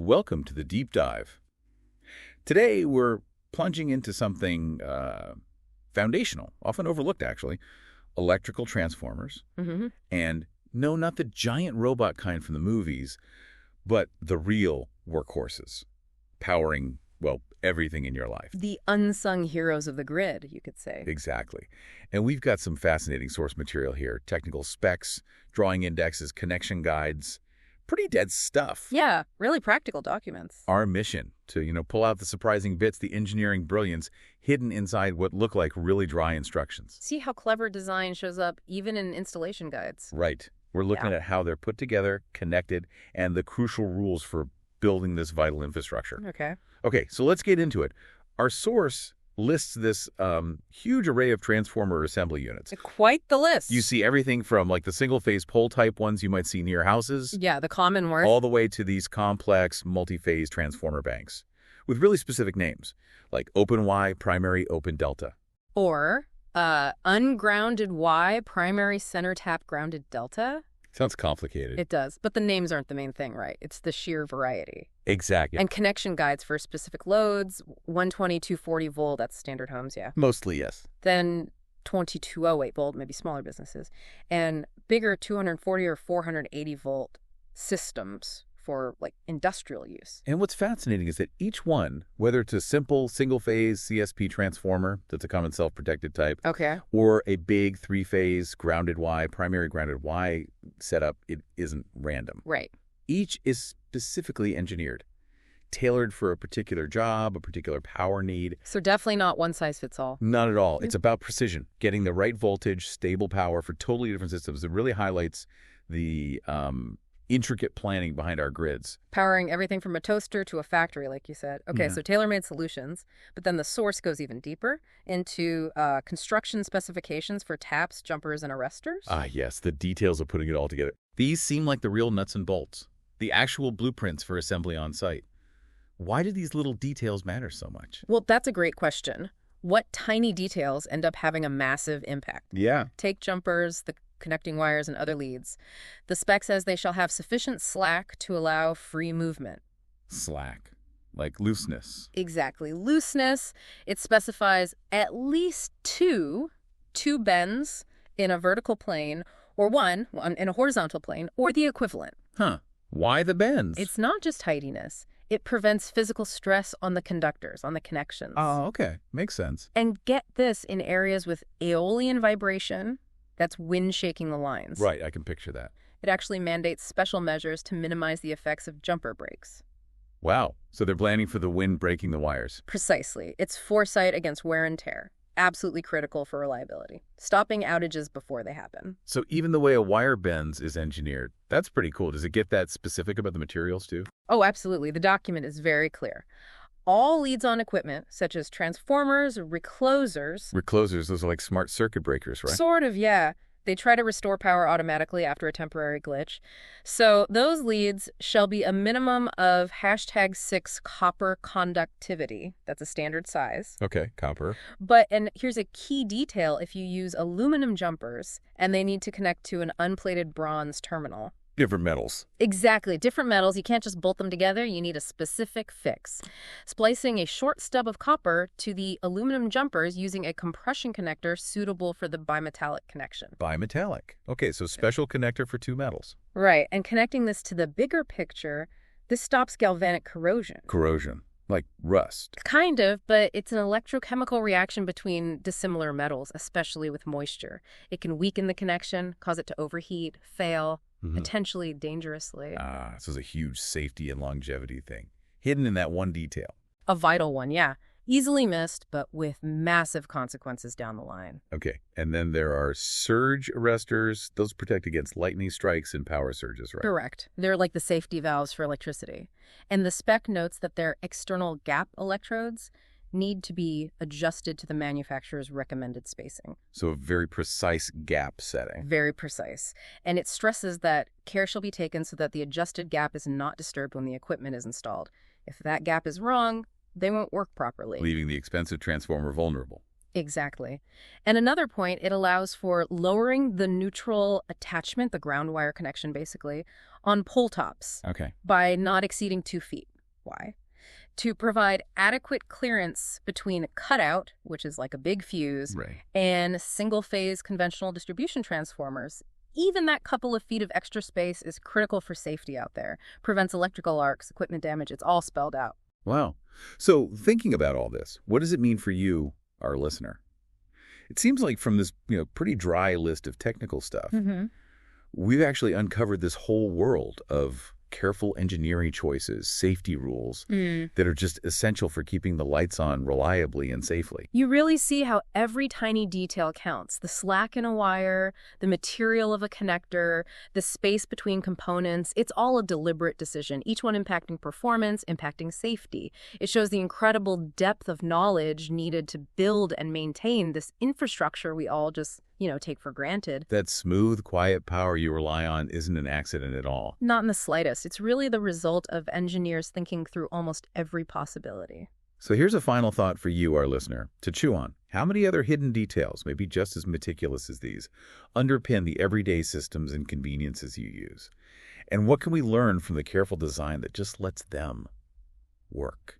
Welcome to the Deep Dive. Today, we're plunging into something foundational, often overlooked, actually, electrical transformers. And no, not the giant robot kind from the movies, but the real workhorses, powering, well, everything in your life. The unsung heroes of the grid, you could say. Exactly. And we've got some fascinating source material here, technical specs, drawing indexes, connection guides. Pretty dead stuff. Yeah, really practical documents. Our mission to, pull out the surprising bits, the engineering brilliance hidden inside what look like really dry instructions. See how clever design shows up even in installation guides. Right. We're looking at how they're put together, connected, and the crucial rules for building this vital infrastructure. Okay, so let's get into it. Our source lists this huge array of transformer assembly units. Quite the list. You see everything from like the single-phase pole-type ones you might see near houses. Yeah, the common ones. All the way to these complex multi-phase transformer banks with really specific names, like open Y, primary, open delta. Or ungrounded Y, primary center tap grounded delta. Sounds complicated. It does, but the names aren't the main thing, right? It's the sheer variety. Exactly. And connection guides for specific loads, 120, 240 volt, that's standard homes, yeah. Mostly, yes. Then 2208 volt, maybe smaller businesses. And bigger 240 or 480 volt systems for like industrial use. And what's fascinating is that each one, whether it's a simple single-phase CSP transformer, that's a common self-protected type, or a big three-phase grounded Y, primary grounded Y setup, it isn't random. Right. Each is specifically engineered, tailored for a particular job, a particular power need. So definitely not one size fits all. Not at all. It's about precision, getting the right voltage, stable power for totally different systems. It really highlights the intricate planning behind our grids. Powering everything from a toaster to a factory, like you said. Okay, so tailor-made solutions, but then the source goes even deeper into construction specifications for taps, jumpers, and arresters. Ah, yes, the details of putting it all together. These seem like the real nuts and bolts, the actual blueprints for assembly on site. Why do these little details matter so much? Well, that's a great question. What tiny details end up having a massive impact? Yeah. Take jumpers, the connecting wires, and other leads. The spec says they shall have sufficient slack to allow free movement. Slack, like looseness. Exactly. Looseness. It specifies at least two bends in a vertical plane, or one in a horizontal plane, or the equivalent. Huh. Why the bends? It's not just tidiness. It prevents physical stress on the conductors, on the connections. Oh, okay. Makes sense. And get this, in areas with aeolian vibration, that's wind shaking the lines. Right, I can picture that. It actually mandates special measures to minimize the effects of jumper breaks. Wow. So they're planning for the wind breaking the wires. Precisely. It's foresight against wear and tear. Absolutely critical for reliability. Stopping outages before they happen. So even the way a wire bends is engineered. That's pretty cool. Does it get that specific about the materials too? Oh, absolutely. The document is very clear. All leads on equipment, such as transformers, reclosers. Reclosers, those are like smart circuit breakers, right? Sort of, yeah. They try to restore power automatically after a temporary glitch. So those leads shall be a minimum of #6 copper conductivity. That's a standard size. Okay, copper. And here's a key detail if you use aluminum jumpers and they need to connect to an unplated bronze terminal. Different metals. Exactly. Different metals. You can't just bolt them together. You need a specific fix. Splicing a short stub of copper to the aluminum jumpers using a compression connector suitable for the bimetallic connection. Bimetallic. Okay, so special connector for two metals. Right. And connecting this to the bigger picture, this stops galvanic corrosion. Corrosion. Like rust. Kind of, but it's an electrochemical reaction between dissimilar metals, especially with moisture. It can weaken the connection, cause it to overheat, fail, potentially dangerously. Ah, this is a huge safety and longevity thing. Hidden in that one detail. A vital one, yeah. Easily missed, but with massive consequences down the line. Okay, and then there are surge arresters. Those protect against lightning strikes and power surges, right? Correct. They're like the safety valves for electricity. And the spec notes that their external gap electrodes need to be adjusted to the manufacturer's recommended spacing. So a very precise gap setting. Very precise. And it stresses that care shall be taken so that the adjusted gap is not disturbed when the equipment is installed. If that gap is wrong, they won't work properly. Leaving the expensive transformer vulnerable. Exactly. And another point, it allows for lowering the neutral attachment, the ground wire connection basically, on pole tops. Okay. By not exceeding 2 feet. Why? To provide adequate clearance between a cutout, which is like a big fuse, Right. and single-phase conventional distribution transformers. Even that couple of feet of extra space is critical for safety out there. Prevents electrical arcs, equipment damage. It's all spelled out. Wow. So thinking about all this, what does it mean for you, our listener? It seems like from this, pretty dry list of technical stuff, we've actually uncovered this whole world of careful engineering choices, safety rules that are just essential for keeping the lights on reliably and safely. You really see how every tiny detail counts. The slack in a wire, the material of a connector, the space between components. It's all a deliberate decision, each one impacting performance, impacting safety. It shows the incredible depth of knowledge needed to build and maintain this infrastructure we all just take for granted. That smooth, quiet power you rely on isn't an accident at all. Not in the slightest. It's really the result of engineers thinking through almost every possibility. So here's a final thought for you, our listener, to chew on. How many other hidden details, maybe just as meticulous as these, underpin the everyday systems and conveniences you use? And what can we learn from the careful design that just lets them work?